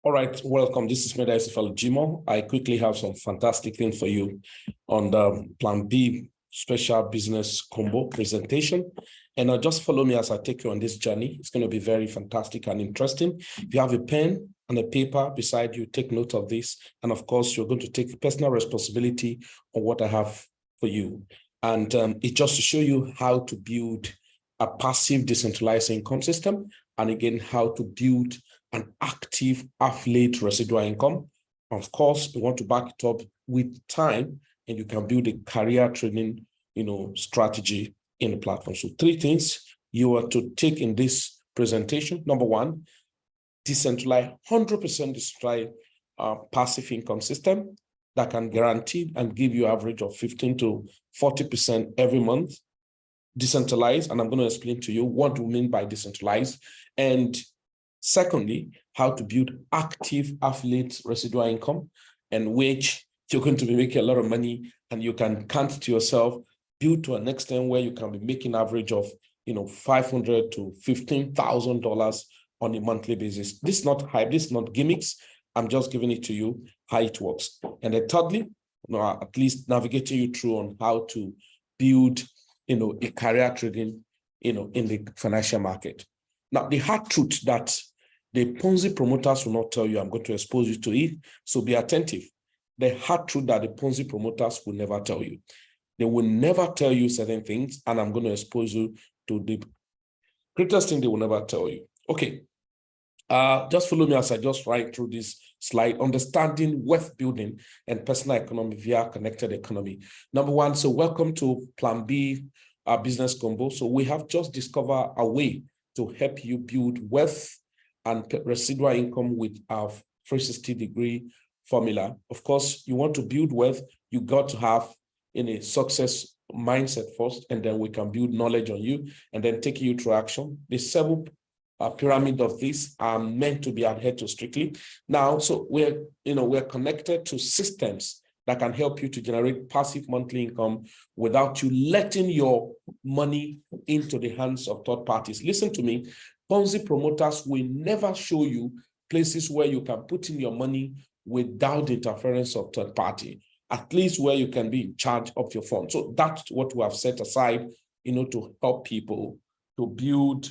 All right, welcome. This is Medicifal Jimo. I quickly have some fantastic things for you on the Plan B special business combo presentation. And just follow me as I take you on this journey. It's going to be very fantastic and interesting. If you have a pen and a paper beside you, take note of this. And of course, you're going to take personal responsibility on what I have for you. And it's just to show you how to build a passive decentralized income system. And again, how to build an active affiliate residual income. Of course, you want to back it up with time, and you can build a career trading, strategy in the platform. So 3 things you are to take in this presentation. Number 1, decentralized, 100% decentralized passive income system that can guarantee and give you average of 15 to 40% every month. Decentralized, and I'm going to explain to you what we mean by decentralized. And secondly, how to build active affiliate residual income, and which you're going to be making a lot of money, and you can count to yourself, build to an extent where you can be making average of $500 to $15,000 on a monthly basis. This is not hype, this is not gimmicks. I'm just giving it to you how it works. And then thirdly, at least navigating you through on how to build a career trading in the financial market. Now, the hard truth that the Ponzi promoters will not tell you, I'm going to expose you to it, so be attentive. The hard truth that the Ponzi promoters will never tell you. They will never tell you certain things, and I'm going to expose you to the greatest thing they will never tell you. Okay, just follow me as I just write through this slide, understanding wealth building and personal economy via connected economy. Number 1, so welcome to Plan B business combo. So we have just discovered a way to help you build wealth and residual income with our 360-degree formula. Of course, you want to build wealth, you got to have a success mindset first, and then we can build knowledge on you and then take you through action. The 7 pyramid of this are meant to be adhered to strictly. Now, so we're connected to systems that can help you to generate passive monthly income without you letting your money into the hands of third parties. Listen to me, Ponzi promoters will never show you places where you can put in your money without the interference of third party, at least where you can be in charge of your fund. So that's what we have set aside, to help people to build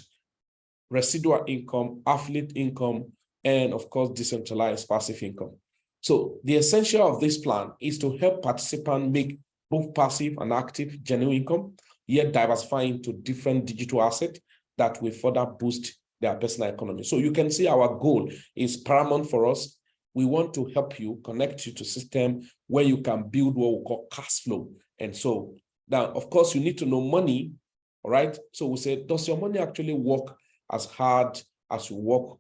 residual income, affiliate income, and of course, decentralized passive income. So the essential of this plan is to help participants make both passive and active genuine income, yet diversify into different digital assets that will further boost their personal economy. So you can see our goal is paramount for us. We want to help you, connect you to system where you can build what we call cash flow. And so now, of course, you need to know money, all right? So we say, does your money actually work as hard as you work,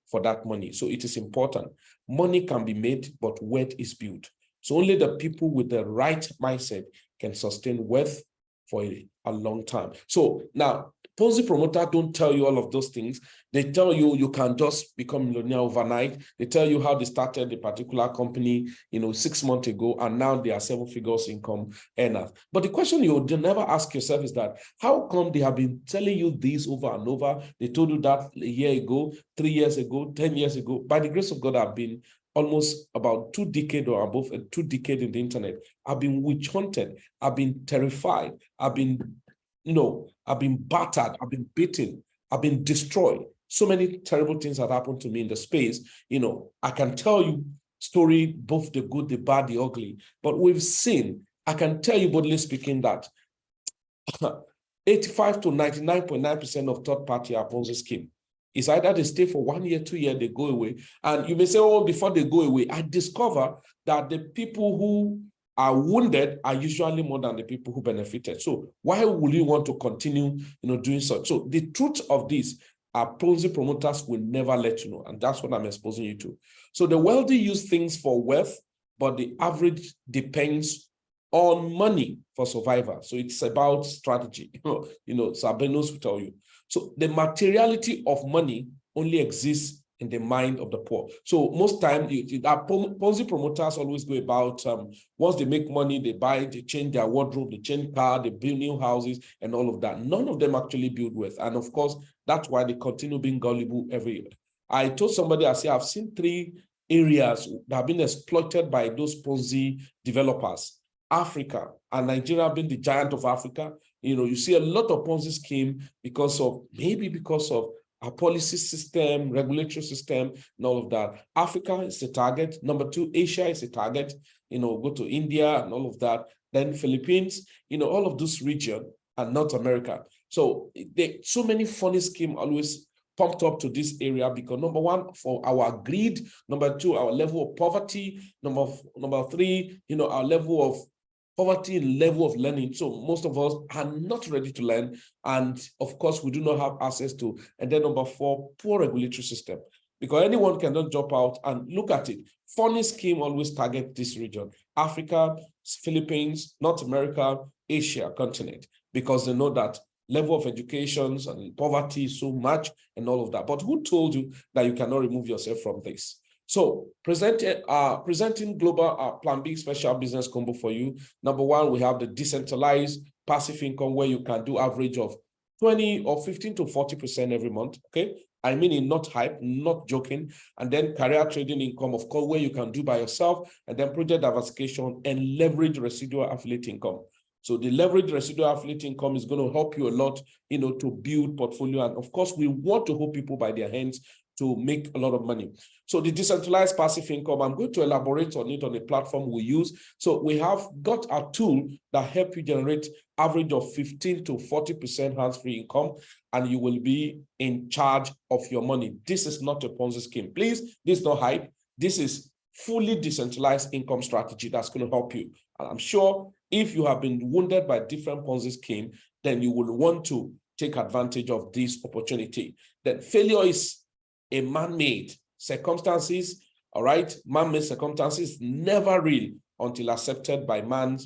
for that money? So it is important. Money can be made, but wealth is built. So only the people with the right mindset can sustain wealth for a long time. So now, Ponzi promoters don't tell you all of those things. They tell you you can just become millionaire overnight. They tell you how they started a particular company, 6 months ago, and now they are 7 figures income earners. But the question you never ask yourself is that, how come they have been telling you this over and over? They told you that a year ago, 3 years ago, 10 years ago. By the grace of God, I've been almost about 2 decades or above 2 decades in the internet. I've been witch hunted. I've been terrified. I've been battered, I've been beaten, I've been destroyed. So many terrible things have happened to me in the space. I can tell you story, both the good, the bad, the ugly, but we've seen, I can tell you boldly speaking that 85 to 99.9% of third party are Ponzi scheme. It's either they stay for 1 year, 2 years, they go away. And you may say, oh, before they go away, I discover that the people who are wounded are usually more than the people who benefited. So why would you want to continue, doing such? So the truth of this, our Ponzi promoters will never let you know, and that's what I'm exposing you to. So the wealthy use things for wealth, but the average depends on money for survival. So it's about strategy. Sabenos will tell you. So the materiality of money only exists in the mind of the poor. So most time, Ponzi promoters always go about, once they make money, they buy, they change their wardrobe, they change car, they build new houses and all of that. None of them actually build wealth. And of course, that's why they continue being gullible every I told somebody, I said, I've seen 3 areas that have been exploited by those Ponzi developers. Africa and Nigeria being the giant of Africa. You see a lot of Ponzi scheme because of our policy system, regulatory system, and all of that. Africa is a target. Number 2, Asia is a target. Go to India and all of that. Then Philippines, all of this region and North America. So so many funny schemes always pumped up to this area because number 1, for our greed. Number 2, our level of poverty. Number 3, our level of poverty and level of learning. So most of us are not ready to learn. And of course, we do not have access to. And then number 4, poor regulatory system. Because anyone cannot drop out and look at it. Funny scheme always target this region. Africa, Philippines, North America, Asia continent. Because they know that level of education and poverty is so much and all of that. But who told you that you cannot remove yourself from this? So presenting global Plan B special business combo for you. Number 1, we have the decentralized passive income where you can do average of 20 or 15 to 40% every month. Okay. I mean, in not hype, not joking. And then career trading income, of course, where you can do by yourself, and then project diversification and leverage residual affiliate income. So the leverage residual affiliate income is going to help you a lot, to build portfolio. And of course, we want to hold people by their hands to make a lot of money. So the decentralized passive income, I'm going to elaborate on it on the platform we use. So we have got a tool that help you generate average of 15 to 40% hands-free income, and you will be in charge of your money. This is not a Ponzi scheme. Please, this is not hype. This is fully decentralized income strategy that's going to help you. And I'm sure if you have been wounded by different Ponzi scheme, then you will want to take advantage of this opportunity. Then failure is a man-made circumstances, all right? Man-made circumstances never real until accepted by man,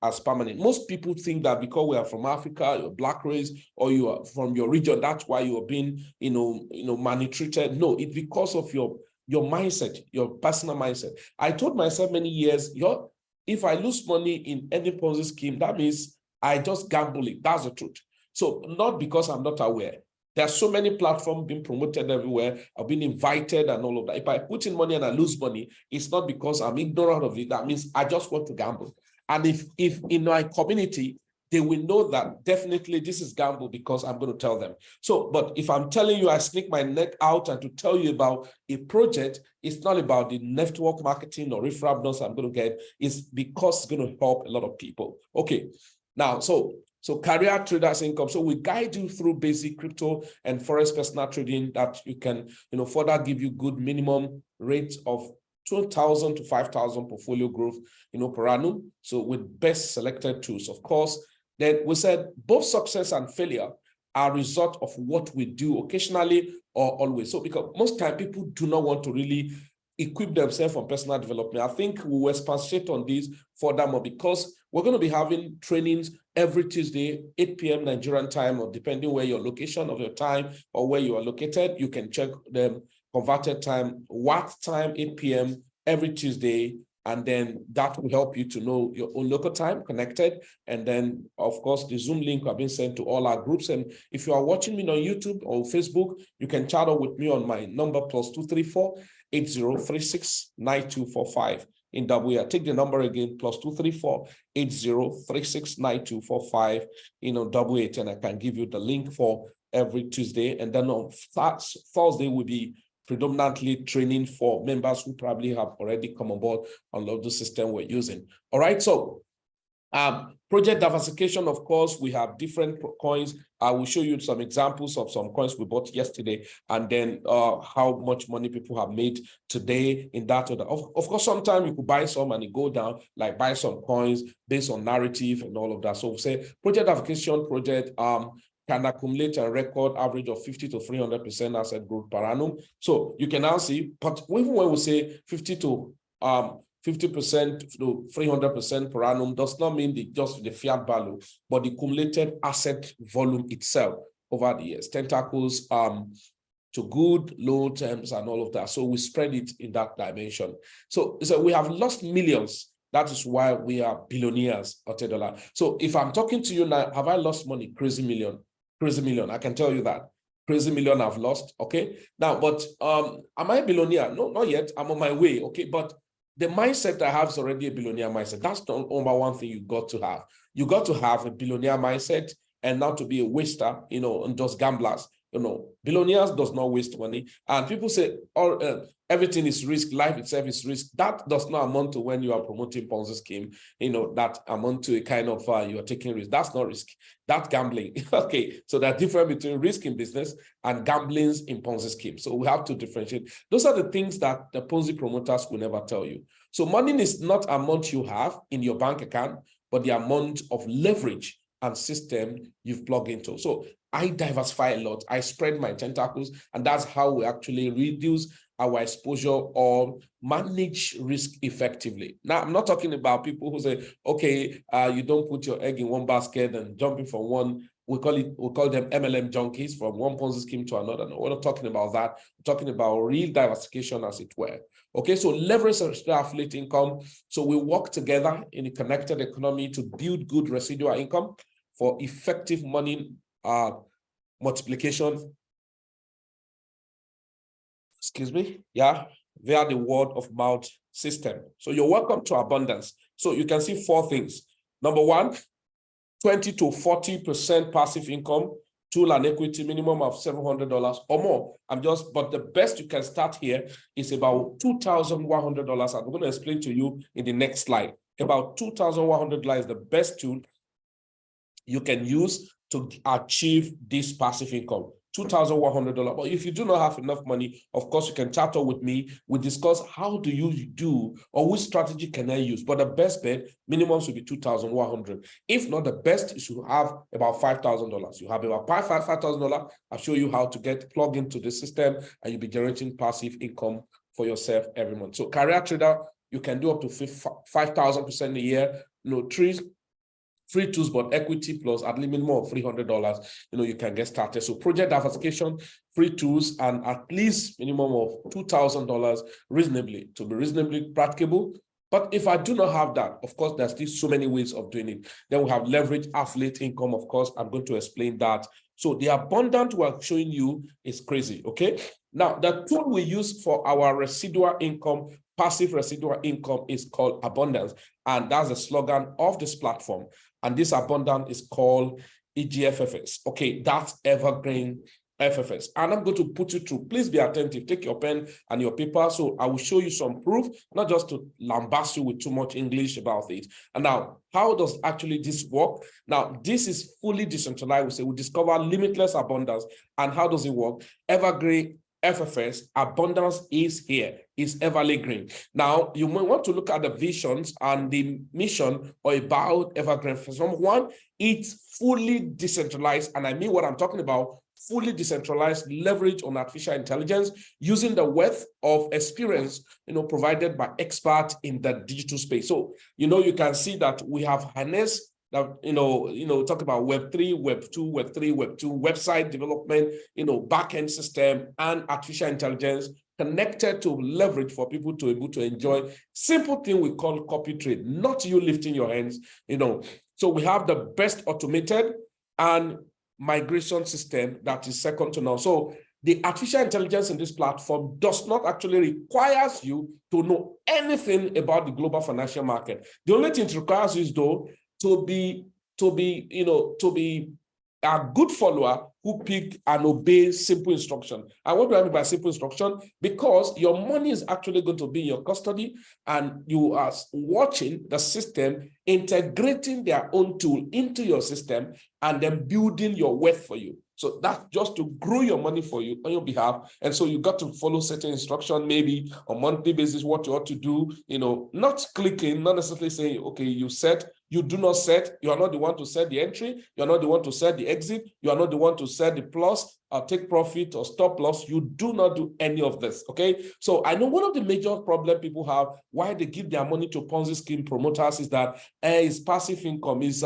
as permanent. Most people think that because we are from Africa, you're black race, or you are from your region, that's why you're being, maltreated. No, it's because of your mindset, your personal mindset. I told myself many years, if I lose money in any Ponzi scheme, that means I just gamble it. That's the truth. So not because I'm not aware. There are so many platforms being promoted everywhere. I've been invited and all of that. If I put in money and I lose money, it's not because I'm ignorant of it. That means I just want to gamble. And if in my community, they will know that definitely this is gamble because I'm going to tell them. So, but if I'm telling you, I sneak my neck out and to tell you about a project, it's not about the network marketing or referral bonus I'm going to get. It's because it's going to help a lot of people. Okay. Now, so career traders income. So we guide you through basic crypto and forex personal trading that you can, further give you good minimum rates of 2,000 to 5,000 portfolio growth, per annum. So with best selected tools, of course. Then we said both success and failure are a result of what we do occasionally or always. So because most time people do not want to really equip themselves for personal development. I think we will expatiate on this furthermore because we're going to be having trainings every Tuesday, 8 p.m. Nigerian time, or depending where your location of your time or where you are located, you can check them converted time, what time, 8 p.m. every Tuesday. And then that will help you to know your own local time connected. And then, of course, the Zoom link have been sent to all our groups. And if you are watching me on YouTube or Facebook, you can chat up with me on my number +234 8036 9245 in WA. Take the number again, +234 8036 9245 WA, and I can give you the link for every Tuesday. And then on Thursday will be predominantly training for members who probably have already come on board on the system we're using. All right, so project diversification, of course, we have different coins. I will show you some examples of some coins we bought yesterday, and then how much money people have made today in that order. Of course, sometimes you could buy some and it go down, like buy some coins based on narrative and all of that. So we say project diversification project can accumulate a record average of 50 to 300% asset growth per annum. So you can now see, but even when we say 50 to 50% to 300% per annum does not mean just the fiat value, but the accumulated asset volume itself over the years, tentacles to good, low terms and all of that. So we spread it in that dimension. So we have lost millions. That is why we are billionaires, $100. So if I'm talking to you now, have I lost money? Crazy million, I can tell you that. crazy million I've lost. Okay. Now, but am I a billionaire? No, not yet. I'm on my way. Okay. But the mindset I have is already a billionaire mindset. That's the number one thing you got to have. You got to have a billionaire mindset and not to be a waster, and just gamblers. Billionaires does not waste money. And people say everything is risk, life itself is risk. That does not amount to when you are promoting Ponzi scheme, that amount to a kind of you are taking risk. That's not risk. That's gambling. Okay. So there's difference between risk in business and gamblings in Ponzi scheme. So we have to differentiate. Those are the things that the Ponzi promoters will never tell you. So money is not amount you have in your bank account, but the amount of leverage and system you've plugged into. So I diversify a lot. I spread my tentacles, and that's how we actually reduce our exposure or manage risk effectively. Now, I'm not talking about people who say, okay, you don't put your egg in one basket and jumping from one. We call them MLM junkies, from one Ponzi scheme to another. No, we're not talking about that. We're talking about real diversification, as it were. Okay, so leverage residual affiliate income. So we work together in a connected economy to build good residual income for effective money multiplication. Excuse me. Yeah, via the word of mouth system. So you're welcome to abundance. So you can see four things. Number one, 20 to 40% passive income, tool and equity minimum of $700 or more. But the best you can start here is about $2,100. I'm going to explain to you in the next slide. About $2,100 is the best tool you can use to achieve this passive income. $2,100. But if you do not have enough money, of course, you can chat with me. We discuss how do you do, or which strategy can I use. But the best bet, minimum should be $2,100. If not, the best is you have about $5,000. You have about $5,000. I'll show you how to get plugged into the system, and you'll be generating passive income for yourself every month. So career trader, you can do up to 5,000% a year. Free tools, but equity plus at least minimum of $300, you can get started. So project diversification, free tools, and at least minimum of $2,000 reasonably, to be reasonably practicable. But if I do not have that, of course, there's still so many ways of doing it. Then we have leverage affiliate income. Of course, I'm going to explain that. So the abundant we're showing you is crazy, okay? Now, the tool we use for our residual income, passive residual income, is called abundance. And that's the slogan of this platform. And this abundance is called EGFFX. Okay, that's Evergreen FFX. And I'm going to put you through. Please be attentive. Take your pen and your paper. So I will show you some proof, not just to lambast you with too much English about it. And now, how does actually this work? Now, this is fully decentralized. We say we discover limitless abundance. And how does it work? Evergreen FFS, abundance is here, is evergreen. Now, you may want to look at the visions and the mission or about Evergreen. For number one, it's fully decentralized. And I mean what I'm talking about, fully decentralized leverage on artificial intelligence using the wealth of experience, provided by experts in the digital space. So, you can see that we have harnessed that, talk about Web3, Web2, Web3, Web2, website development, backend system and artificial intelligence connected to leverage for people to be able to enjoy simple thing we call copy trade, not you lifting your hands, So we have the best automated and migration system that is second to none. So the artificial intelligence in this platform does not actually require you to know anything about the global financial market. The only thing it requires you is though to be a good follower who pick and obey simple instruction. And what do I mean by simple instruction? Because your money is actually going to be in your custody and you are watching the system integrating their own tool into your system and then building your wealth for you. So that's just to grow your money for you on your behalf. And so you got to follow certain instruction, maybe on monthly basis, what you ought to do, not clicking, not necessarily saying, okay, you do not set, you are not the one to set the entry, you are not the one to set the exit, you are not the one to set the plus, or take profit or stop loss. You do not do any of this, okay? So I know one of the major problems people have, why they give their money to Ponzi scheme promoters is that it's passive income, is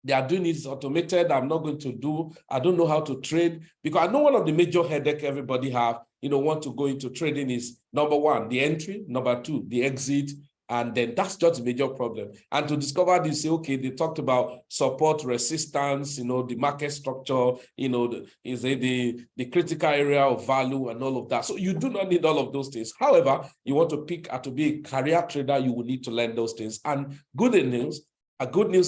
they are doing it automated. I'm not going to do, I don't know how to trade, because I know one of the major headache everybody have, want to go into trading is number one, the entry, number two, the exit, And then that's just a major problem. And to discover this, say, okay, they talked about support, resistance, the market structure, the critical area of value and all of that. So you do not need all of those things. However, you want to pick to be a career trader, you will need to learn those things. And good news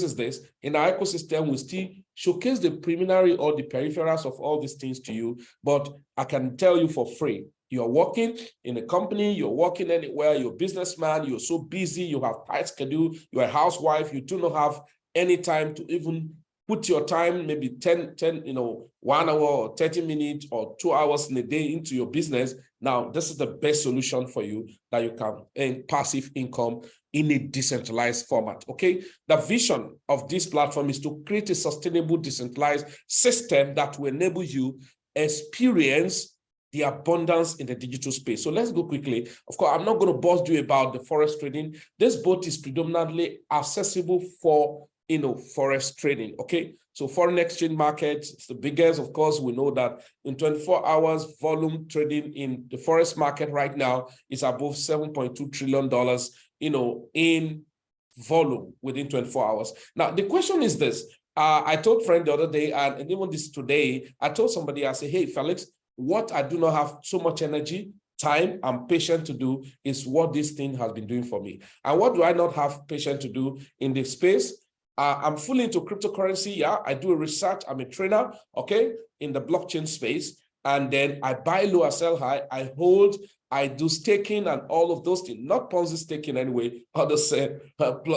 is this: in our ecosystem, we still showcase the preliminary or the peripherals of all these things to you, but I can tell you for free. You're working in a company, you're working anywhere, you're a businessman, you're so busy, you have tight schedule, you're a housewife, you do not have any time to even put your time, maybe 1 hour or 30 minutes or 2 hours in a day into your business. Now, this is the best solution for you that you can earn passive income in a decentralized format, okay? The vision of this platform is to create a sustainable decentralized system that will enable you experience the abundance in the digital space. So let's go quickly. Of course, I'm not going to buzz you about the forex trading. This boat is predominantly accessible for, forex trading, okay? So foreign exchange market, it's the biggest. Of course, we know that in 24 hours, volume trading in the forex market right now is above $7.2 trillion, in volume within 24 hours. Now, the question is this. I told a friend the other day, and even this today, I told somebody, I said, hey, Felix, what I do not have so much energy, time, and patience to do is what this thing has been doing for me. And what do I not have patience to do in this space? I'm fully into cryptocurrency. Yeah, I do research. I'm a trainer, okay, in the blockchain space. And then I buy low, I sell high. I hold, I do staking and all of those things. Not Ponzi staking anyway. Others say,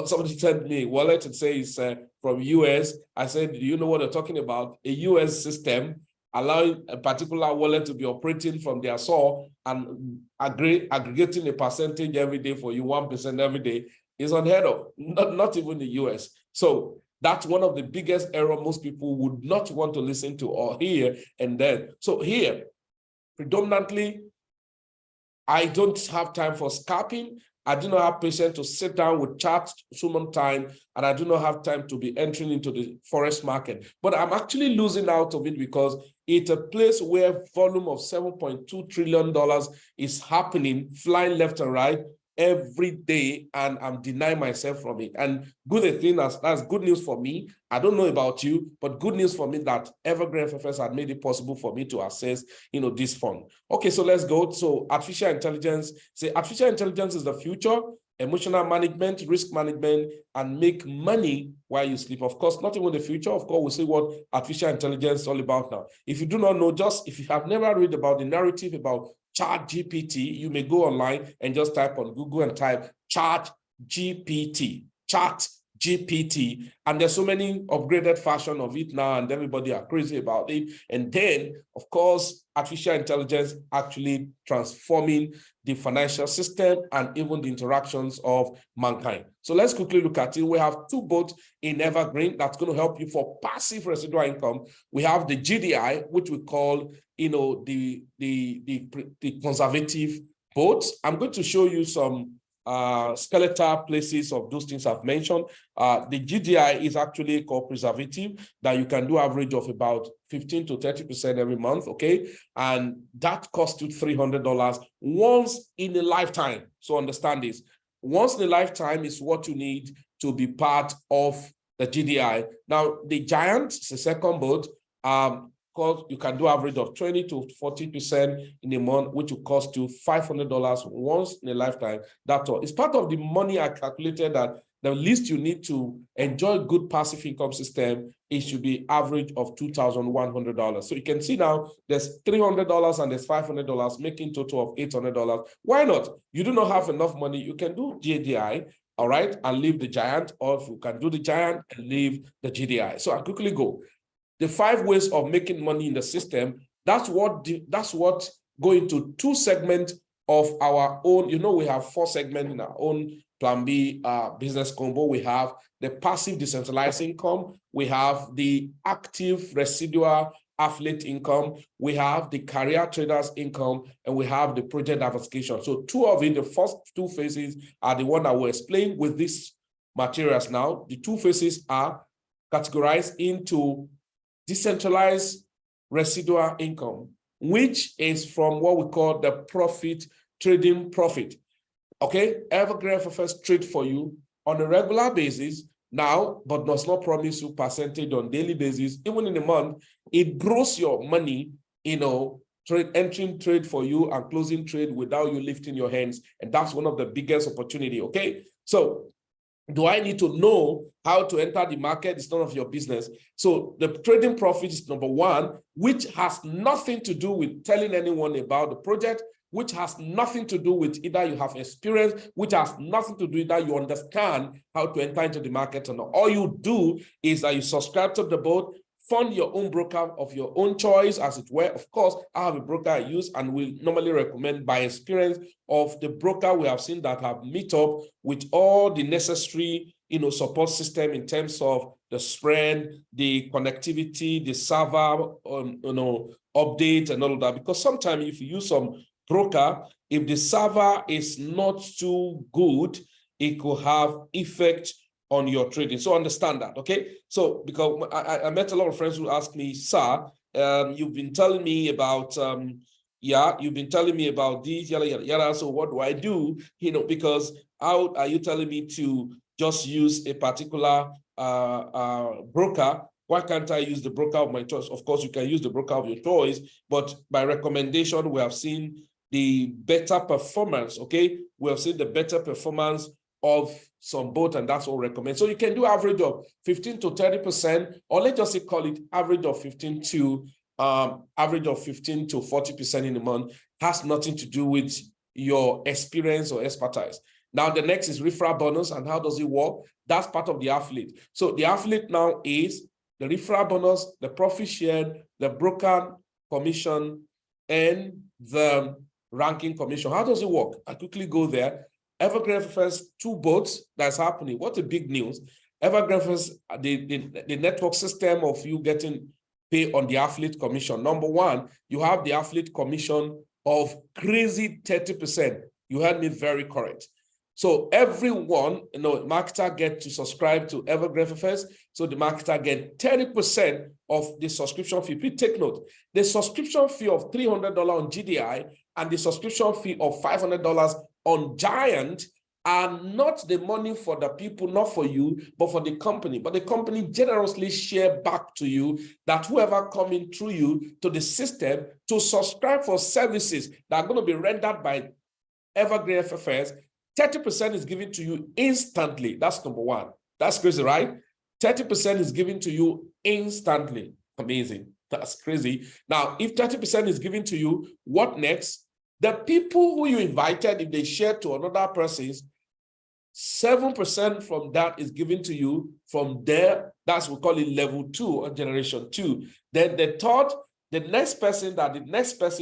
somebody sent me a wallet and say it's from US. I said, do you know what they're talking about? A US system allowing a particular wallet to be operating from their SOR and aggregating a percentage every day for you, 1% every day, is unheard of, not even the US. So that's one of the biggest errors most people would not want to listen to or hear. And then, so here, predominantly, I don't have time for scalping. I do not have patience to sit down with charts so much time, and I do not have time to be entering into the forex market. But I'm actually losing out of it because it's a place where volume of $7.2 trillion is happening, flying left and right every day, and I'm denying myself from it. And good thing, that's good news for me. I don't know about you, but good news for me that EVERGREENFFX had made it possible for me to access, this fund. Okay, so let's go. So artificial intelligence. Say artificial intelligence is the future. Emotional management, risk management, and make money while you sleep. Of course, not even the future. Of course, we'll see what artificial intelligence is all about now. If you do not know, if you have never read about the narrative about ChatGPT, you may go online and just type on Google and type ChatGPT, ChatGPT, and there's so many upgraded version of it now, and everybody are crazy about it. And then, of course, artificial intelligence actually transforming the financial system and even the interactions of mankind. So let's quickly look at it. We have two boats in Evergreen that's going to help you for passive residual income. We have the GDI, which we call, the conservative boats. I'm going to show you some skeletal places of those things I've mentioned. The GDI is actually called preservative, that you can do average of about 15 to 30% every month, okay? And that costs you $300 once in a lifetime. So understand this. Once in a lifetime is what you need to be part of the GDI. Now, the Giant is the second boat. Because you can do average of 20 to 40% in a month, which will cost you $500 once in a lifetime. That's all. It's part of the money I calculated that the least you need to enjoy good passive income system, it should be average of $2,100. So you can see now there's $300 and there's $500, making total of $800. Why not? You do not have enough money. You can do GDI, all right, and leave the Giant, or if you can do the Giant and leave the GDI. So I'll quickly go. The 5 ways of making money in the system, that's what go into 2 segments of our own. We have 4 segments in our own Plan B business combo. We have the passive decentralized income. We have the active residual affiliate income. We have the career traders income, and we have the project diversification. So 2 of it, the first 2 phases are the one I will explain with these materials now. The 2 phases are categorized into decentralized residual income, which is from what we call the trading profit. Okay, EVERGREENFFX trade for you on a regular basis now, but does not promise you percentage on daily basis. Even in a month, it grows your money, entering trade for you and closing trade without you lifting your hands. And that's one of the biggest opportunity, okay? So do I need to know how to enter the market? It's none of your business. So the trading profit is number one, which has nothing to do with telling anyone about the project, which has nothing to do with either you have experience, which has nothing to do with that you understand how to enter into the market or not. All you do is that you subscribe to the boat, fund your own broker of your own choice, as it were. Of course, I have a broker I use and we normally recommend by experience of the broker we have seen that have meet up with all the necessary support system in terms of the spread, the connectivity, the server, update and all of that. Because sometimes if you use some broker, if the server is not too good, it could have effect on your trading. So understand that, okay? So because I met a lot of friends who asked me, sir, you've been telling me about, you've been telling me about this, yada, yada, yada. So what do I do? Because how are you telling me to just use a particular broker? Why can't I use the broker of my choice? Of course, you can use the broker of your choice, but by recommendation, we have seen the better performance, okay? We have seen the better performance of some boat, and that's what we recommend. So you can do average of 15 to 30%, or let's just say call it average of 15 to 40% in a month. Has nothing to do with your experience or expertise. Now the next is referral bonus, and how does it work? That's part of the affiliate. So the affiliate now is the referral bonus, the profit share, the broker commission, and the ranking commission. How does it work? I quickly go there. EVERGREENFFX, two boats that's happening. What a big news. EVERGREENFFX, the network system of you getting paid on the affiliate commission. Number one, you have the affiliate commission of crazy 30%. You heard me very correct. So everyone, marketer get to subscribe to EVERGREENFFX. So the marketer get 30% of the subscription fee. Please take note. The subscription fee of $300 on GDI and the subscription fee of $500 on Giant are not the money for the people, not for you, but for the company. But the company generously share back to you that whoever coming through you to the system to subscribe for services that are going to be rendered by EVERGREENFFX, 30% is given to you instantly. That's number one. That's crazy, right? 30% is given to you instantly. Amazing. That's crazy. Now, if 30% is given to you, what next? The people who you invited, if they share to another person, 7% from that is given to you from there. That's we call it level 2 or generation 2. Then the third, the next person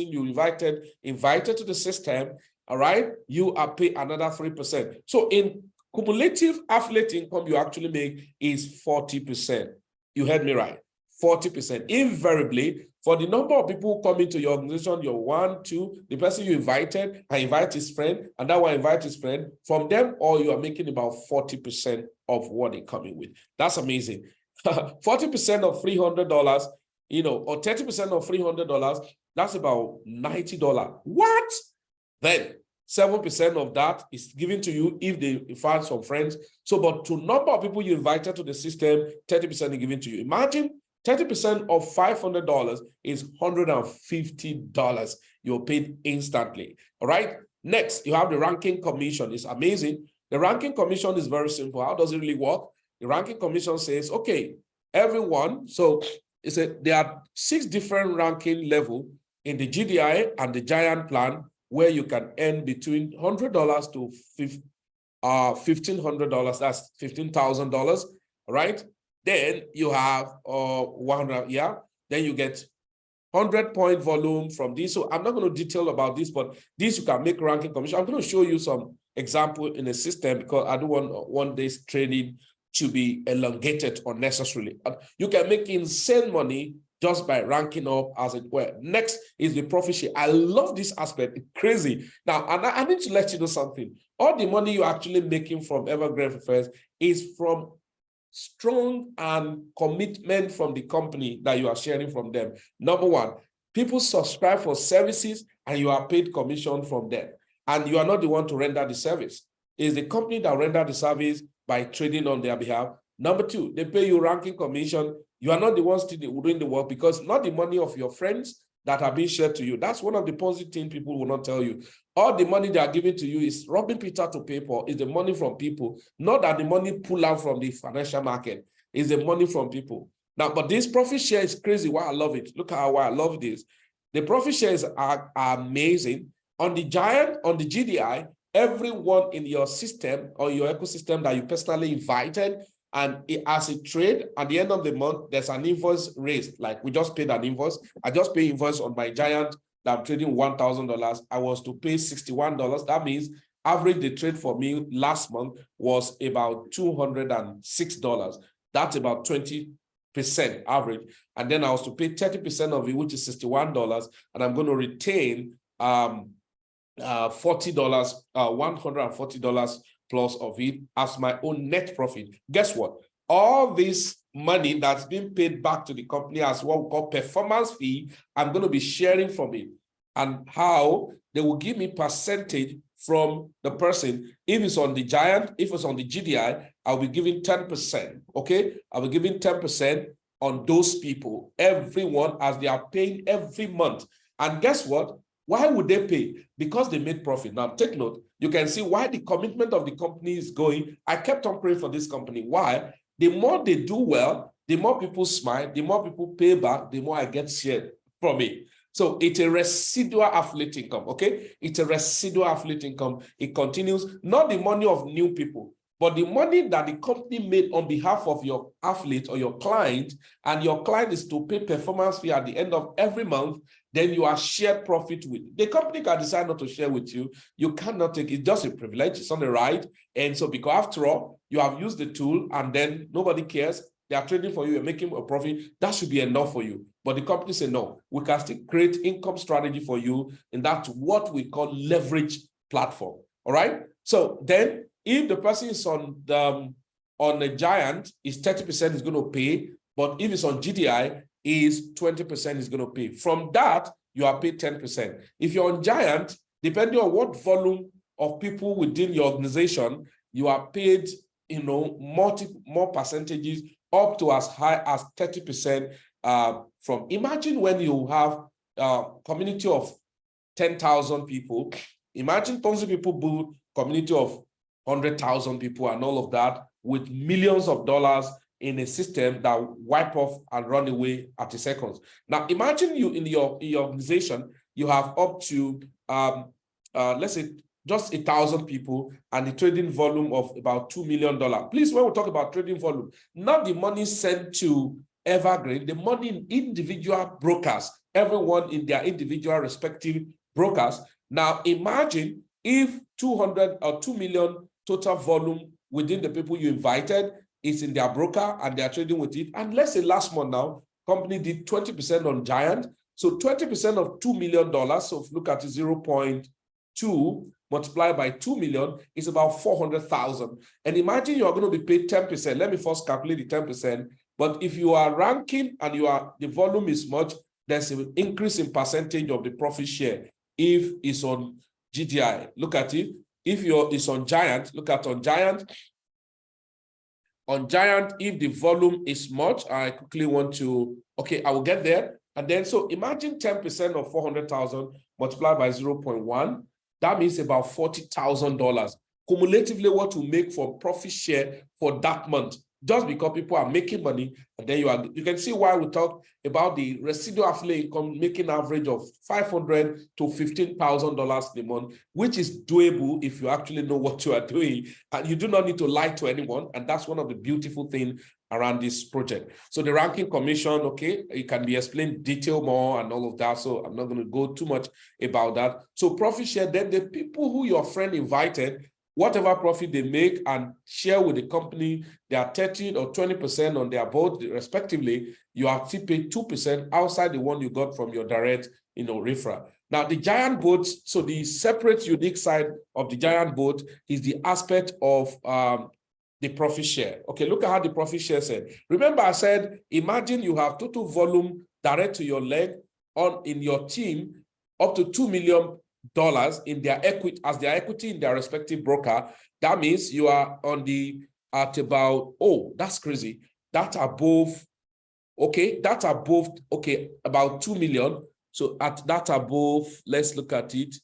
you invited to the system, all right, you are paid another 3%. So in cumulative affiliate income you actually make is 40%. You heard me right, 40%. Invariably, for the number of people who come into your organization, your 1, 2, the person you invited, and invite his friend, and that one invite his friend, from them all you are making about 40% of what they're coming with. That's amazing. 40% of $300, or 30% of $300, that's about $90. What? Then 7% of that is given to you if they find some friends. So, but to number of people you invited to the system, 30% is given to you. Imagine 30% of $500 is $150. You're paid instantly. All right. Next, you have the ranking commission. It's amazing. The ranking commission is very simple. How does it really work? The ranking commission says, okay, everyone. So there are 6 different ranking levels in the GDI and the Giant plan, where you can earn between $100 to $1,500. That's $15,000, right? Then you have 100, yeah. Then you get 100-point volume from this. So I'm not going to detail about this, but this you can make ranking commission. I'm going to show you some example in a system because I don't want one day's trading to be elongated unnecessarily. You can make insane money just by ranking up, as it were. Next is the profit share. I love this aspect. It's crazy. Now, and I need to let you know something. All the money you're actually making from EVERGREENFFX is from strong and commitment from the company that you are sharing from them. Number one, people subscribe for services and you are paid commission from them. and you are not the one to render the service. It's the company that render the service by trading on their behalf. Number two, they pay you ranking commission. You are not the ones doing the work, because not the money of your friends that are being shared to you. That's one of the Ponzi things people will not tell you. All the money they are giving to you is robbing Peter to pay Paul. Is the money from people, not that the money pull out from the financial market. It's the money from people. Now, but this profit share is crazy. Why I love it. Look how why I love this. The profit shares are amazing. On the Giant, on the GDI, everyone in your system or your ecosystem that you personally invited, and as a trade, at the end of the month, there's an invoice raised. Like we just paid an invoice. I just paid invoice on my Giant that I'm trading $1,000. I was to pay $61. That means average the trade for me last month was about $206. That's about 20% average. And then I was to pay 30% of it, which is $61. And I'm going to retain $40, $140 plus of it as my own net profit. Guess what? All this money that's being paid back to the company as what we call performance fee, I'm going to be sharing from it. And how they will give me percentage from the person. If it's on the Giant, if it's on the GDI, I'll be giving 10%. Okay, I'll be giving 10% on those people, everyone, as they are paying every month. And guess what? Why would they pay? Because they made profit. Now, take note. You can see why the commitment of the company is going. I kept on praying for this company. Why? The more they do well, the more people smile, the more people pay back, the more I get shared from it. So it's a residual affiliate income, okay? It's a residual affiliate income. It continues, not the money of new people, but the money that the company made on behalf of your affiliate or your client, and your client is to pay performance fee at the end of every month, then you are shared profit with. The company can decide not to share with you. You cannot take it. It's just a privilege. It's on the right. And so because after all, you have used the tool and then nobody cares. They are trading for you. You're making a profit. That should be enough for you. But the company say, no, we can still create income strategy for you. And that's what we call leverage platform. All right. So then if the person is on a Giant, is 30% is going to pay. But if it's on GDI, is 20% is going to pay. From that, you are paid 10%. If you're on Giant, depending on what volume of people within your organization, you are paid, more percentages, up to as high as 30% from. Imagine when you have a community of 10,000 people. Imagine Ponzi people build community of 100,000 people and all of that with millions of dollars in a system that wipe off and run away at a second. Now, imagine you in your organization, you have up to, let's say, just 1,000 people and the trading volume of about $2 million. Please, when we talk about trading volume, not the money sent to Evergreen, the money in individual brokers, everyone in their individual respective brokers. Now, imagine if 200 or 2 million total volume within the people you invited is in their broker and they are trading with it. And let's say last month now, company did 20% on Giant. So 20% of $2 million. So if you look at 0.2 multiplied by 2 million is about 400,000. And imagine you are going to be paid 10%. Let me first calculate the 10%. But if you are ranking and the volume is much, there's an increase in percentage of the profit share. If it's on GDI, look at it. If it's on Giant, look at on Giant. On Giant, if the volume is much, I quickly want to, okay, I will get there. And then, so imagine 10% of 400,000 multiplied by 0.1. That means about $40,000. Cumulatively, what to make for profit share for that month, just because people are making money. And then you can see why we talk about the residual affiliate income making average of $500 to $15,000 a month, which is doable if you actually know what you are doing. And you do not need to lie to anyone. And that's one of the beautiful things around this project. So the ranking commission, okay, it can be explained detail more and all of that. So I'm not going to go too much about that. So profit share, then the people who your friend invited, whatever profit they make and share with the company, they are 30 or 20% on their boat, respectively, you are still paid 2% outside the one you got from your direct, referral. Now, the Giant boat, so the separate unique side of the Giant boat is the aspect of the profit share. Okay, look at how the profit share said. Remember, I said, imagine you have total volume direct to your leg in your team up to 2 million in their equity as their equity in their respective broker, that means you are on the at about, oh, that's crazy. That's above, okay, that's above, okay, about 2 million. So at that above, let's look at it.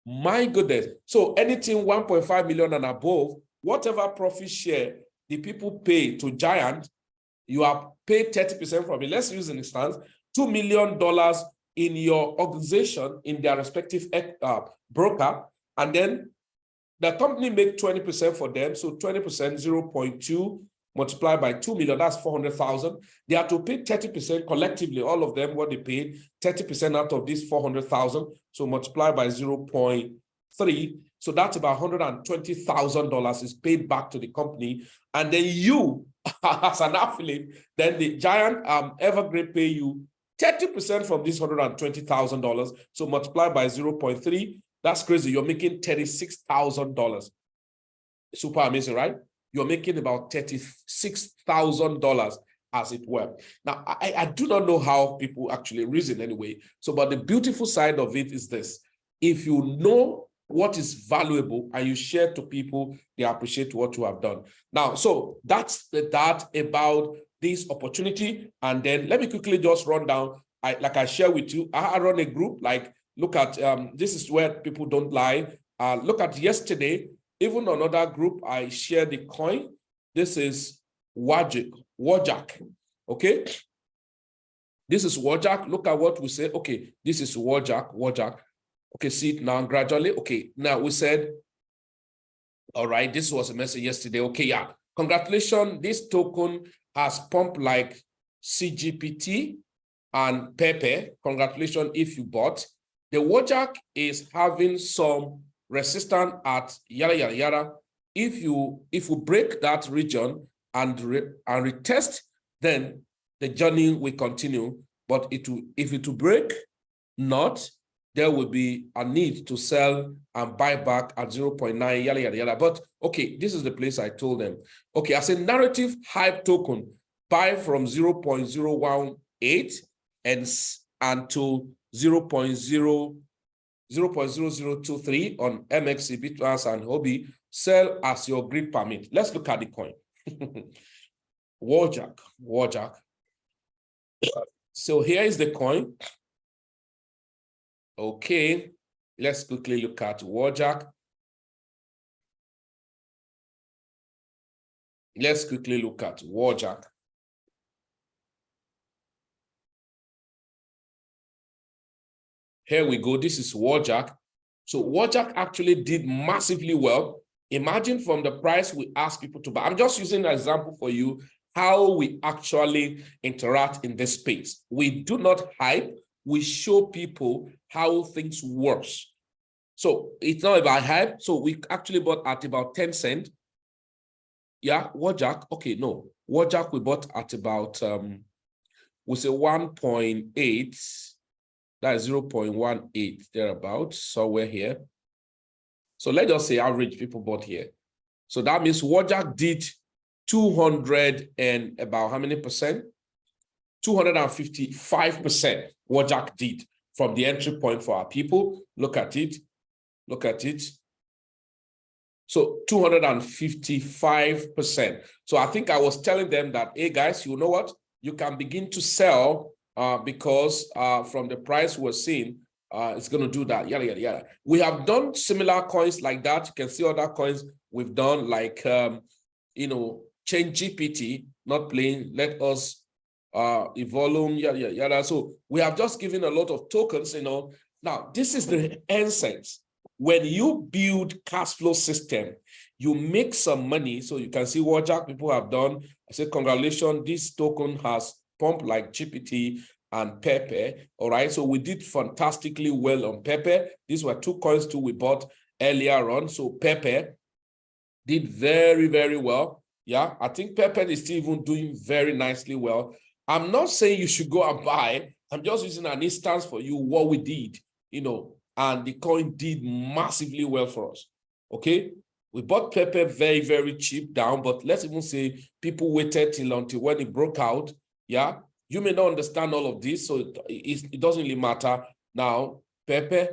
My goodness. So anything 1.5 million and above, whatever profit share the people pay to Giant, you are paid 30% from it. Let's use an instance, $2 million in your organization, in their respective broker, and then the company make 20% for them. So 20%, 0.2 multiplied by 2 million, that's 400,000. They have to pay 30% collectively, all of them, what they pay, 30% out of this 400,000. So multiply by 0.3. So that's about $120,000 is paid back to the company. And then you, as an affiliate, then the Giant Evergreen pay you 30% from this $120,000. So multiply by 0.3. That's crazy. You're making $36,000. Super amazing, right? You're making about $36,000 as it were. Now, I do not know how people actually reason anyway. So, but the beautiful side of it is this. If you know what is valuable and you share to people, they appreciate what you have done. Now, so that's that about this opportunity. And then let me quickly just run down. Like I share with you, I run a group, like, look at, this is where people don't lie. Look at yesterday, even another group, I shared the coin. This is Wojak, okay? This is Wojak. Look at what we say. Okay, this is Wojak. Okay, see it now gradually. Okay, now we said, all right, this was a message yesterday. Okay, yeah, congratulations. This token has pumped like CGPT and Pepe. Congratulations if you bought. The Wojak is having some resistance at yada, yada, yada. If you break that region and retest, then the journey will continue. But if it will break not, there will be a need to sell and buy back at 0.9, yada, yada, yada. But okay, this is the place I told them. Okay, as a narrative hype token, buy from 0.018 and to 0.0023 on MXC, Bitwise, and Hobby. Sell as your grid permit. Let's look at the coin. Wojak. So here is the coin. Okay, let's quickly look at Wojak. Let's quickly look at Wojak. Here we go. This is Wojak. So Wojak actually did massively well. Imagine from the price we ask people to buy. I'm just using an example for you how we actually interact in this space. We do not hype. We show people how things work. So it's not about hype. So we actually bought at about 10 cents. Yeah, Wojak. Okay, no. Wojak we bought at about, we say 1.8. That is 0.18, thereabouts, somewhere here. So let's just say average people bought here. So that means Wojak did 200 and about how many percent? 255% Wojak did from the entry point for our people. Look at it. Look at it. So 255%. So I think I was telling them that, hey guys, you know what? You can begin to sell because from the price we're seeing, it's going to do that, yada, yada, yada. We have done similar coins like that. You can see other coins we've done, like, you know, Change GPT, not playing, let us evolve, yada, yada, yada. So we have just given a lot of tokens, you know. Now, this is the essence. When you build cash flow system, you make some money. So you can see what Jack people have done. I say, congratulations, this token has pumped like GPT and Pepe. All right. So we did fantastically well on Pepe. These were two coins too we bought earlier on. So Pepe did very, very well. Yeah. I think Pepe is still even doing very nicely well. I'm not saying you should go and buy. I'm just using an instance for you what we did, you know, and the coin did massively well for us. Okay. We bought Pepe very, very cheap down, but let's even say people waited until when it broke out. Yeah. You may not understand all of this, so it doesn't really matter. Now, Pepe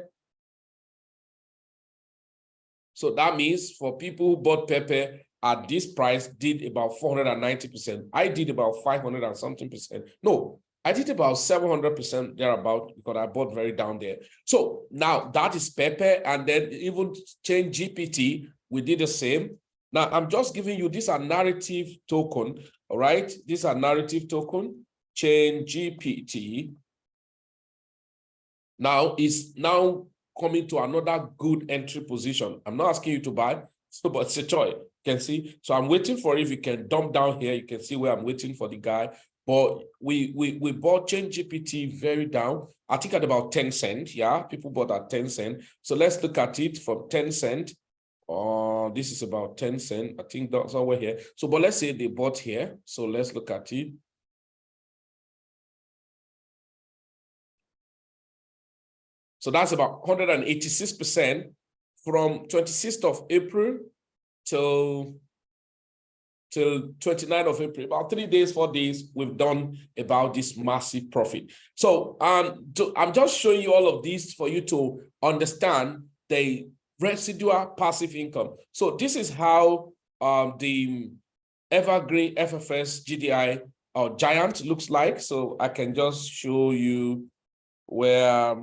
So that means for people who bought pepper at this price, did about 490%. I did about 500 and something percent. No, I did about 700% thereabout because I bought very down there. So now that is pepper, and then even change GPT, we did the same. Now I'm just giving you this, a narrative token, all right? These are narrative token, change GPT. Now is now coming to another good entry position. I'm not asking you to buy, but it's a choice. You can see. So I'm waiting for it. If you can dump down here, you can see where I'm waiting for the guy. But we bought change GPT very down. I think at about 10 cents. Yeah, people bought at 10 cents. So let's look at it from 10 cents. This is about 10 cents. I think that's somewhere here. So, but let's say they bought here. So let's look at it. So that's about 186% from 26th of April till 29th of April. About 3 days, 4 days, we've done about this massive profit. So I'm just showing you all of these for you to understand the residual passive income. So this is how the Evergreen FFS GDI or Giant looks like. So I can just show you where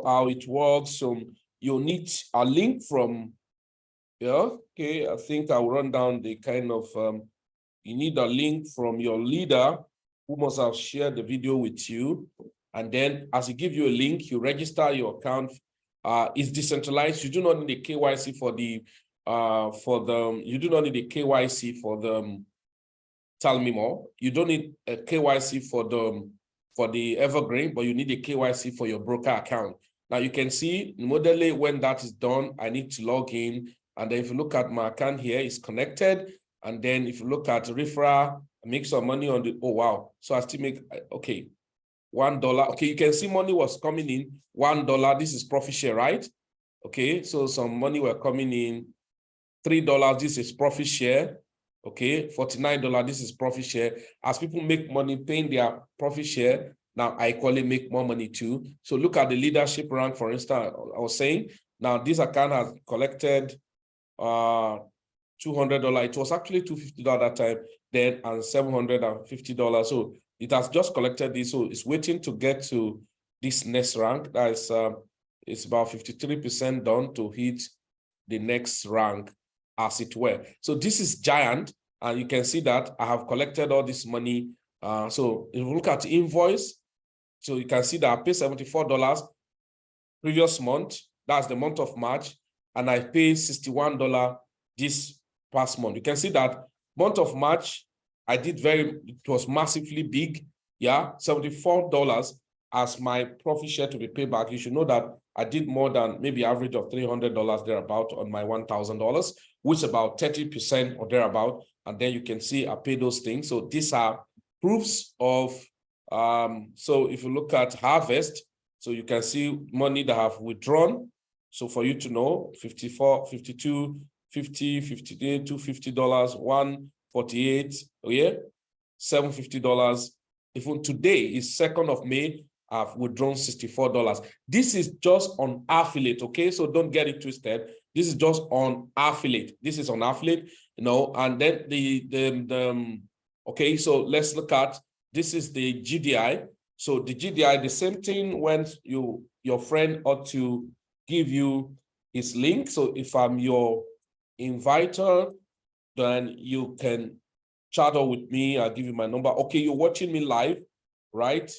how it works. So you'll need a link from, yeah, okay, I think I'll run down the kind of, you need a link from your leader who must have shared the video with you. And then as he give you a link, you register your account. It's decentralized. You do not need a KYC for the, you do not need a KYC for the, tell me more. You don't need a KYC for the Evergreen, but you need a KYC for your broker account. Now you can see immediately when that is done, I need to log in. And then if you look at my account here, it's connected. And then if you look at referral, I make some money on the, oh, wow. So I still make, okay, $1. Okay, you can see money was coming in, $1. This is profit share, right? Okay, so some money were coming in, $3, this is profit share. Okay, $49, this is profit share. As people make money paying their profit share, now I equally make more money too. So look at the leadership rank, for instance, I was saying, now this account has collected $200. It was actually $250 that time, then, and $750. So it has just collected this. So it's waiting to get to this next rank. That is, it's about 53% done to hit the next rank, as it were. So this is Giant, and you can see that I have collected all this money. So if you look at the invoice, so you can see that I paid $74 previous month. That's the month of March, and I paid $61 this past month. You can see that month of March, I did it was massively big. Yeah, $74 as my profit share to be paid back. You should know that I did more than maybe average of $300 thereabout on my $1,000, which is about 30% or thereabout. And then you can see I pay those things. So these are proofs of, so if you look at harvest, so you can see money that have withdrawn. So for you to know, 54, 52, 50, 58, $250, 148, oh yeah, $750. Even today is 2nd of May, I've withdrawn $64. This is just on affiliate, okay? So don't get it twisted. This is just on affiliate. This is on affiliate, you know, and then okay, so let's look at, this is the GDI. So the GDI, the same thing when your friend ought to give you his link. So if I'm your inviter, then you can chat with me. I'll give you my number. Okay, you're watching me live, right?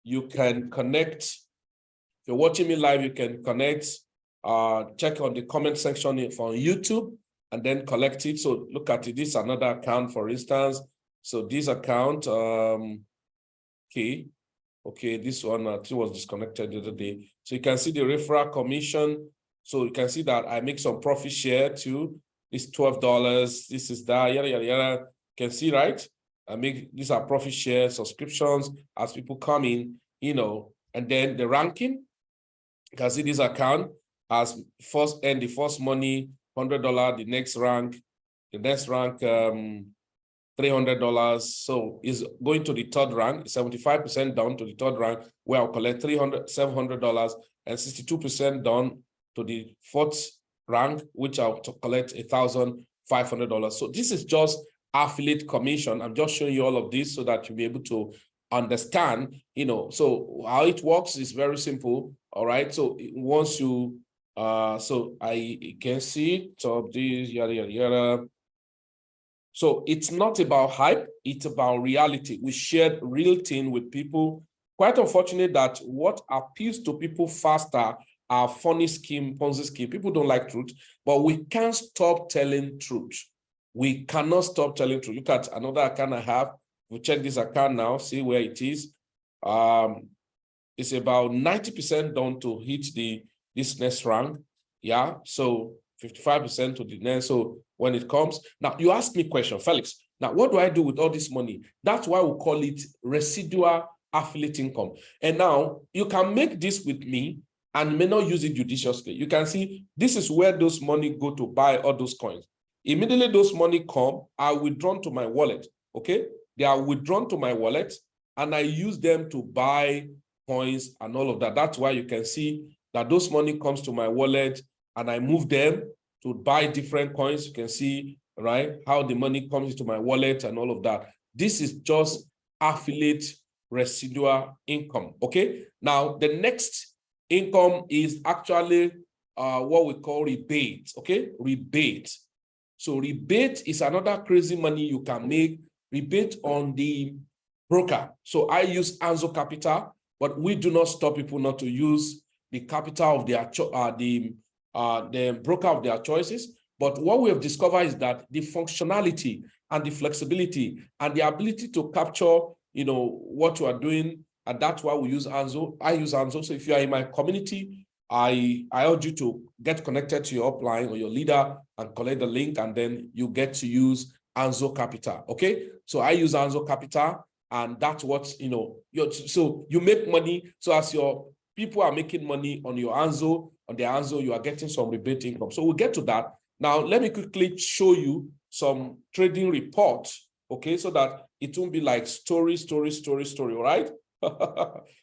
You can connect. If you're watching me live, you can connect, check on the comment section for YouTube and then collect it. So look at it. This is another account, for instance. So this account, okay, this one I think was disconnected the other day. So you can see the referral commission. So you can see that I make some profit share too. It's $12. This is that, yada, yada, yada. You can see, right? These are profit share subscriptions as people come in, you know, and then the ranking. You can see this account as first earn the first money, $100, the next rank $300. So is going to the third rank, 75% down to the third rank, where I'll collect $700 and 62% down to the fourth rank, which I'll collect $1,500. So this is just affiliate commission. I'm just showing you all of this so that you'll be able to understand, so how it works is very simple. All right. So once you, so I can see top this, yada, yada, yada. So it's not about hype, it's about reality. We shared real thing with people. Quite unfortunate that what appeals to people faster are funny scheme, Ponzi scheme. People don't like truth, but we can't stop telling truth. We cannot stop telling truth. Look at another account I have. We check this account now, see where it is. It's about 90% done to hit this next rank. Yeah, so 55% to the next. So when it comes, now you ask me a question, Felix. Now, what do I do with all this money? That's why we call it residual affiliate income. And now you can make this with me and may not use it judiciously. You can see this is where those money go to buy all those coins. Immediately those money come, are withdrawn to my wallet. Okay, they are withdrawn to my wallet, and I use them to buy coins and all of that. That's why you can see that those money comes to my wallet, and I move them to buy different coins. You can see, right, how the money comes into my wallet and all of that. This is just affiliate residual income. Okay, now the next income is actually what we call rebate. Okay, rebate. So rebate is another crazy money you can make. Rebate on the broker. So I use Anzo Capital, but we do not stop people not to use the capital of their the broker of their choices. But what we have discovered is that the functionality and the flexibility and the ability to capture, what you are doing, and that's why we use Anzo. I use Anzo. So if you are in my community, I urge you to get connected to your upline or your leader and collect the link, and then you get to use Anzo Capital. Okay, so I use Anzo Capital, and that's what so you make money. So as your people are making money on your Anzo, on their Anzo, you are getting some rebate income. So we'll get to that. Now, let me quickly show you some trading reports, okay, so that it won't be like story, all right?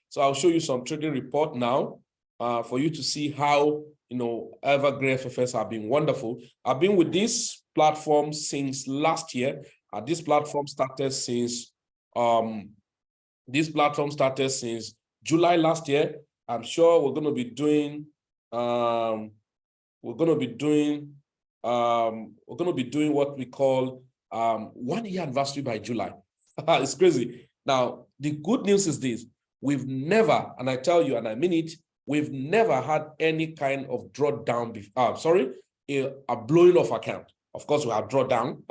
So I'll show you some trading report now for you to see how, EverGreenFFX have been wonderful. I've been with this platform since last year. This platform started since July last year. I'm sure we're going to be doing what we call 1 year anniversary by July. It's crazy. Now, the good news is this: we've never, and I tell you, and I mean it, we've never had any kind of drawdown before. A blowing off account. Of course, we have drawdown.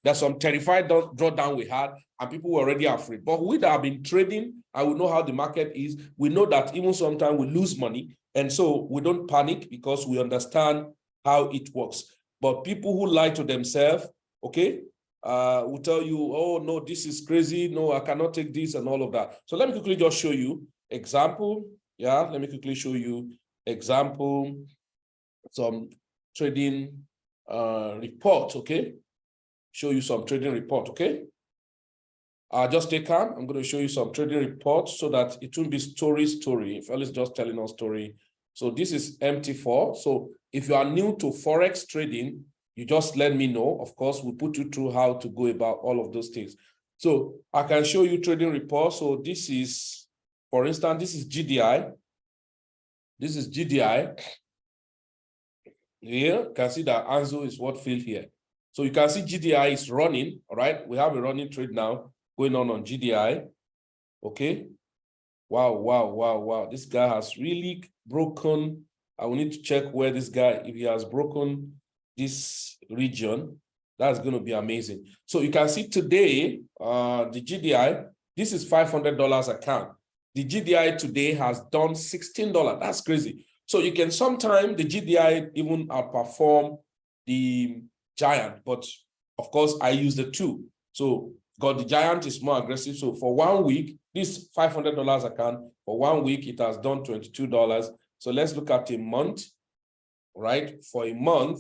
There's some terrified drawdown we had, and people were already afraid. But we that have been trading, and we know how the market is, we know that even sometimes we lose money. And so we don't panic because we understand how it works. But people who lie to themselves, okay, will tell you, oh, no, this is crazy. No, I cannot take this and all of that. So let me quickly just show you example. Yeah, let me quickly show you example, some trading report, okay? Show you some trading report, okay? Just stay calm. I'm going to show you some trading reports so that it won't be story. Felix just telling us story. So this is MT4. So if you are new to Forex trading, you just let me know. Of course, we'll put you through how to go about all of those things. So I can show you trading reports. So this is, for instance, this is GDI. This is GDI. Here, you can see that Anzo is what field here. So you can see GDI is running, all right? We have a running trade now going on GDI, okay? Wow. This guy has really broken. I will need to check where this guy, if he has broken this region, that's going to be amazing. So you can see today, the GDI, this is $500 account. The GDI today has done $16. That's crazy. So you can sometimes, the GDI even outperform the Giant, but of course I use the two. So the Giant is more aggressive. So for 1 week, this $500 account, for 1 week, it has done $22. So let's look at a month, right? For a month,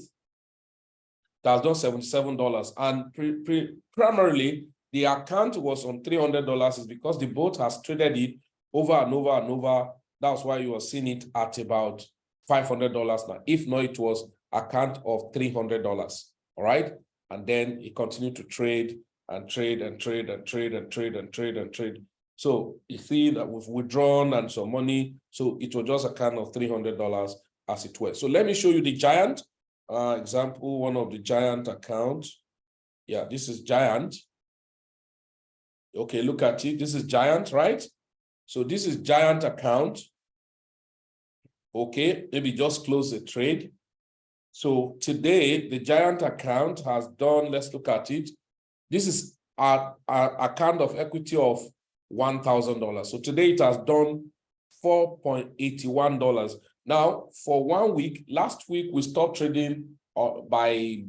it has done $77. And primarily, the account was on $300 is because the bot has traded it over and over and over. That's why you are seeing it at about $500 now. If not, it was account of $300. All right. And then it continued to trade and trade and trade and trade and trade and trade and trade. So you see that we've withdrawn and some money. So it was just a kind of $300 as it were. So let me show you the giant example, one of the giant accounts. Yeah, this is giant. Okay, look at it. This is giant, right? So this is giant account. Okay, maybe just close the trade. So today, the giant account has done, let's look at it. This is our account of equity of $1,000. So today it has done $4.81. Now, for 1 week, last week we stopped trading by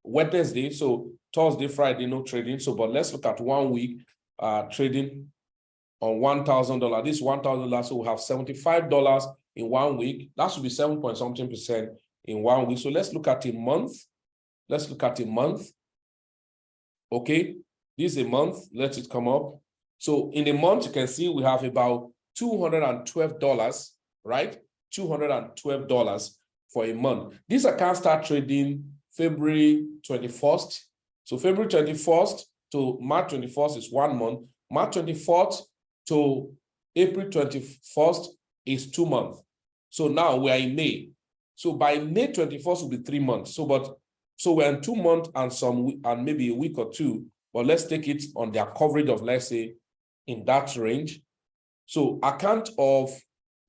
Wednesday. So Thursday, Friday, no trading. So, but let's look at 1 week trading on $1,000. This $1,000, so we have $75 in 1 week. That should be 7.something% in 1 week. So let's look at a month. Let's look at a month. Okay, this is a month. Let it come up. So in a month, you can see we have about $212, right? $212 for a month. This account start trading February 21st. So February 21st to March 21st is 1 month. March 24th to April 21st is 2 months. So now we are in May. So by May 21st will be 3 months. So we're in 2 months and maybe a week or two, but let's take it on their coverage of, let's say, in that range. So account of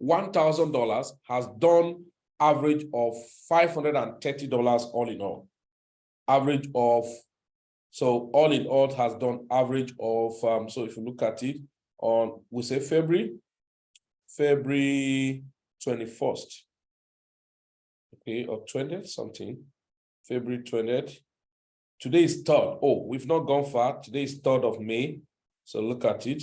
$1,000 has done average of $530 all in all. Average of, so all in all has done average of, so if you look at it on, we say February 21st. Okay, or 20th something. February 20th. Today is 3rd. Oh, we've not gone far. Today is 3rd of May. So look at it.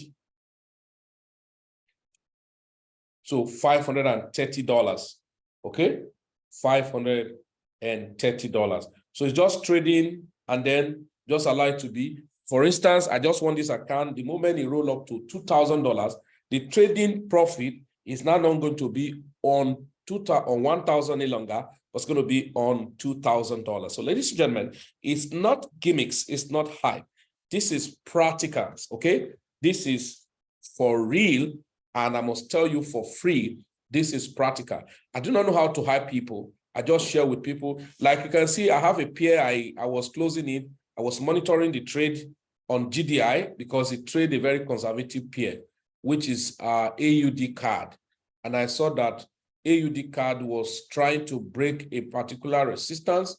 So $530. Okay, $530. So it's just trading and then just allow it to be. For instance, I just want this account. The moment it roll up to $2,000, the trading profit is now not going to be on 1,000 any longer, but it's going to be on $2,000. So ladies and gentlemen, it's not gimmicks, it's not hype. This is practicals, okay? This is for real, and I must tell you for free, this is practical. I do not know how to hype people. I just share with people. Like you can see, I have a pair, I was closing it. I was monitoring the trade on GDI because it traded a very conservative pair, which is AUD card. And I saw that AUD card was trying to break a particular resistance.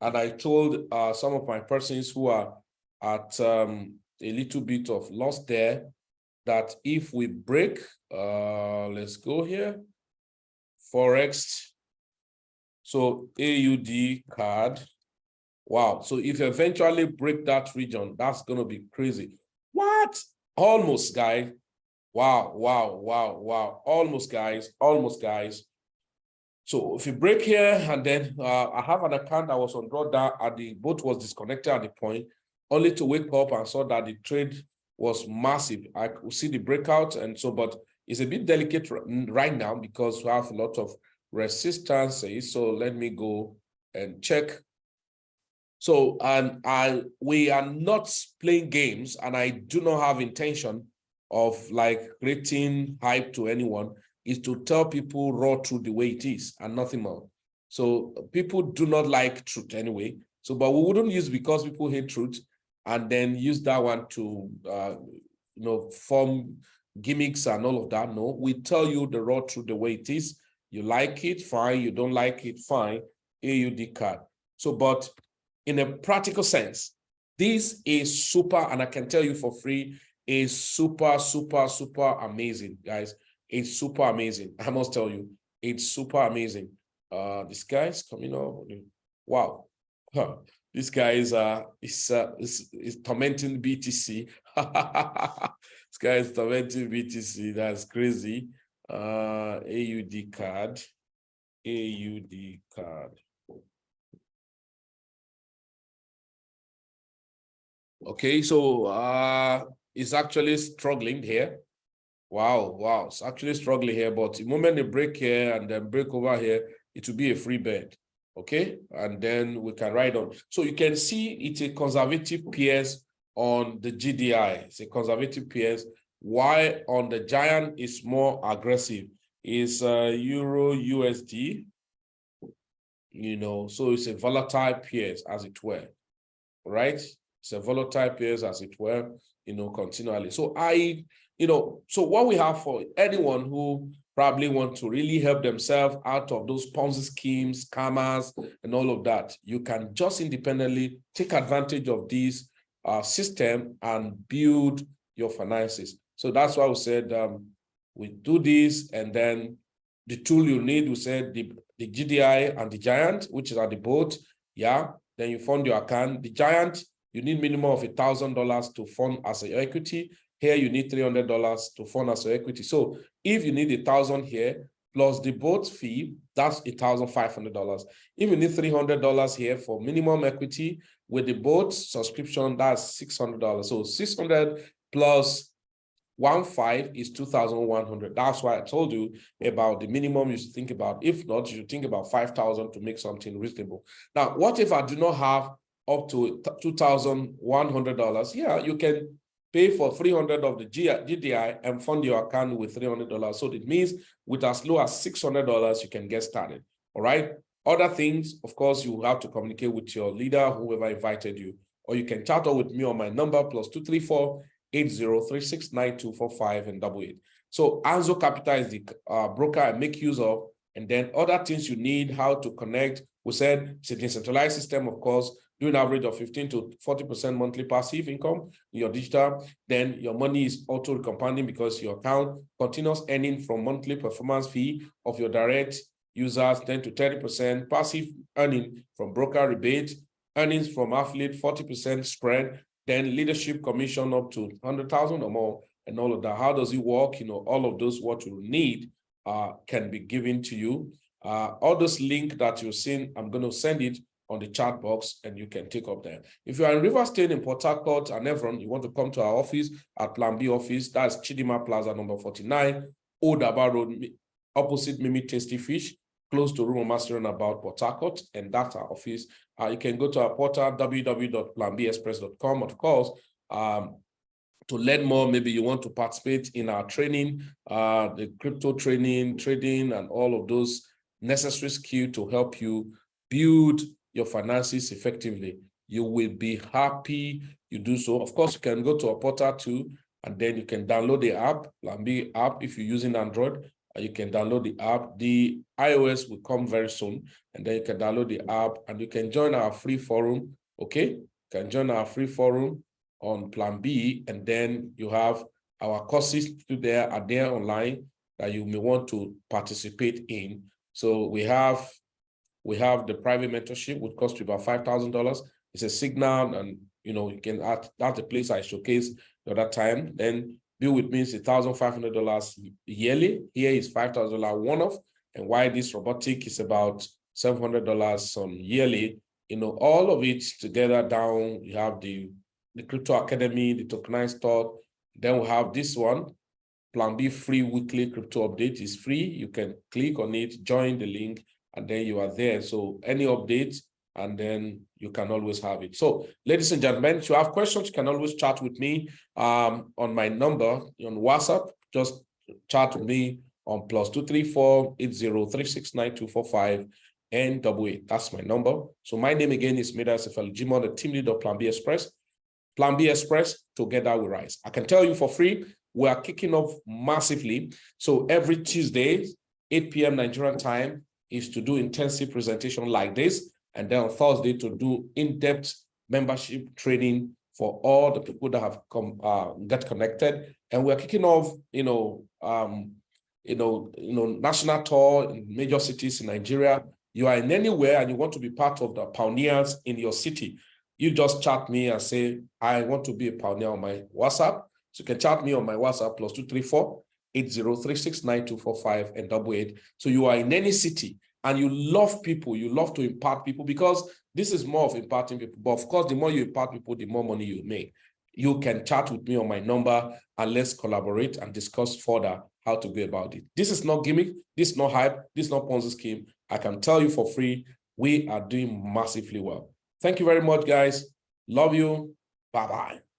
And I told some of my persons who are at a little bit of loss there that if we break, let's go here, Forex, so AUD card, wow. So if you eventually break that region, that's going to be crazy. What? Almost, guys. Wow, wow, wow, wow. Almost, guys. Almost, guys. So if you break here, and then I have an account that was on drawdown, and the boat was disconnected at the point, only to wake up and saw that the trade was massive. I could see the breakout, and so, but it's a bit delicate right now because we have a lot of resistance. So let me go and check. So, and we are not playing games, and I do not have intention of like creating hype to anyone. Is to tell people raw truth the way it is and nothing more. So people do not like truth anyway. So, but we wouldn't use because people hate truth and then use that one to, form gimmicks and all of that. No, we tell you the raw truth the way it is. You like it, fine. You don't like it, fine. AUD card. So, but in a practical sense, this is super, and I can tell you for free, is super, super, super amazing, guys. It's super amazing. I must tell you, it's super amazing. This guy is coming up. Wow. Huh. This guy is tormenting BTC. This guy is tormenting BTC. That's crazy. AUD card. AUD card. Okay, so it's actually struggling here. Wow, wow, it's actually struggling here, but the moment they break here and then break over here, it will be a free bet. Okay, and then we can write on. So you can see it's a conservative peers on the GDI. It's a conservative peers. Why on the giant is more aggressive is Euro USD. You know, so it's a volatile peers as it were, right? It's a volatile peers as it were, you know, continually. So so what we have for anyone who probably want to really help themselves out of those Ponzi schemes, scammers, and all of that, you can just independently take advantage of this system and build your finances. So that's why we said we do this, and then the tool you need, we said the GDI and the giant, which are the both, yeah. Then you fund your account. The giant, you need minimum of $1,000 to fund as an equity. Here, you need $300 to fund as an equity. So if you need $1,000 here, plus the boat fee, that's $1,500. If you need $300 here for minimum equity, with the boat subscription, that's $600. So 600 plus 1.5 is 2,100. That's why I told you about the minimum you should think about. If not, you should think about 5,000 to make something reasonable. Now, what if I do not have up to $2,100? Yeah, you can pay for 300 of the GDI and fund your account with $300. So it means with as low as $600, you can get started. All right. Other things, of course, you have to communicate with your leader, whoever invited you, or you can chat with me on my number +234 80369245 and 88. So Anzo Capital is the broker I make use of, and then other things you need, how to connect. We said it's a decentralized system, of course, do an average of 15 to 40% monthly passive income in your digital. Then your money is auto recompounding because your account continues earning from monthly performance fee of your direct users, 10 to 30% passive earning from broker rebate, earnings from affiliate, 40% spread, then leadership commission up to 100,000 or more, and all of that. How does it work? You know, all of those what you need can be given to you. All those link that you've seen, I'm going to send it on the chat box, and you can take up there. If you are in River State, in Port Harcourt and Evron, you want to come to our office at Plan B office. That's Chidima Plaza number 49, Old Aba Road, opposite Mimi Tasty Fish, close to Rumo Master about Port Harcourt, and that's our office. You can go to our portal, www.planbexpress.com, of course, to learn more. Maybe you want to participate in our training, the crypto training, trading, and all of those necessary skills to help you build your finances effectively. You will be happy you do so. Of course, you can go to our portal too, and then you can download the app, Plan B app, if you're using Android. You can download the app. The iOS will come very soon, and then you can download the app, and you can join our free forum. Okay, you can join our free forum on Plan B, and then you have our courses there are there online that you may want to participate in. So we have the private mentorship, which costs you about $5,000. It's a Signal, and you know, you can that's the place I showcased the other time. Then Bill with me is $1,500 yearly. Here is $5,000 one-off. And why this robotic is about $700 on yearly. You know, all of it together down. You have the Crypto Academy, the tokenized stock. Then we have this one, Plan B free weekly crypto update is free. You can click on it, join the link, and then you are there. So any updates, and then you can always have it. So, ladies and gentlemen, if you have questions, you can always chat with me on my number on WhatsApp. Just chat with me on +234 80369245 and 88. That's my number. So my name again is HANDSFREE, the team leader of Plan B Express. Plan B Express, together we rise. I can tell you for free, we are kicking off massively. So every Tuesday, 8 p.m. Nigerian time, is to do intensive presentation like this. And then on Thursday to do in-depth membership training for all the people that have come get connected. And we're kicking off, national tour in major cities in Nigeria. You are in anywhere and you want to be part of the pioneers in your city, you just chat me and say, I want to be a pioneer on my WhatsApp. So you can chat me on my WhatsApp +234 80369245 and 88. So you are in any city and you love people, you love to impart people, because this is more of imparting people. But of course, the more you impart people, the more money you make. You can chat with me on my number and let's collaborate and discuss further how to go about it. This is not gimmick, this is not hype, this is not Ponzi scheme. I can tell you for free, we are doing massively well. Thank you very much, guys. Love you. Bye-bye.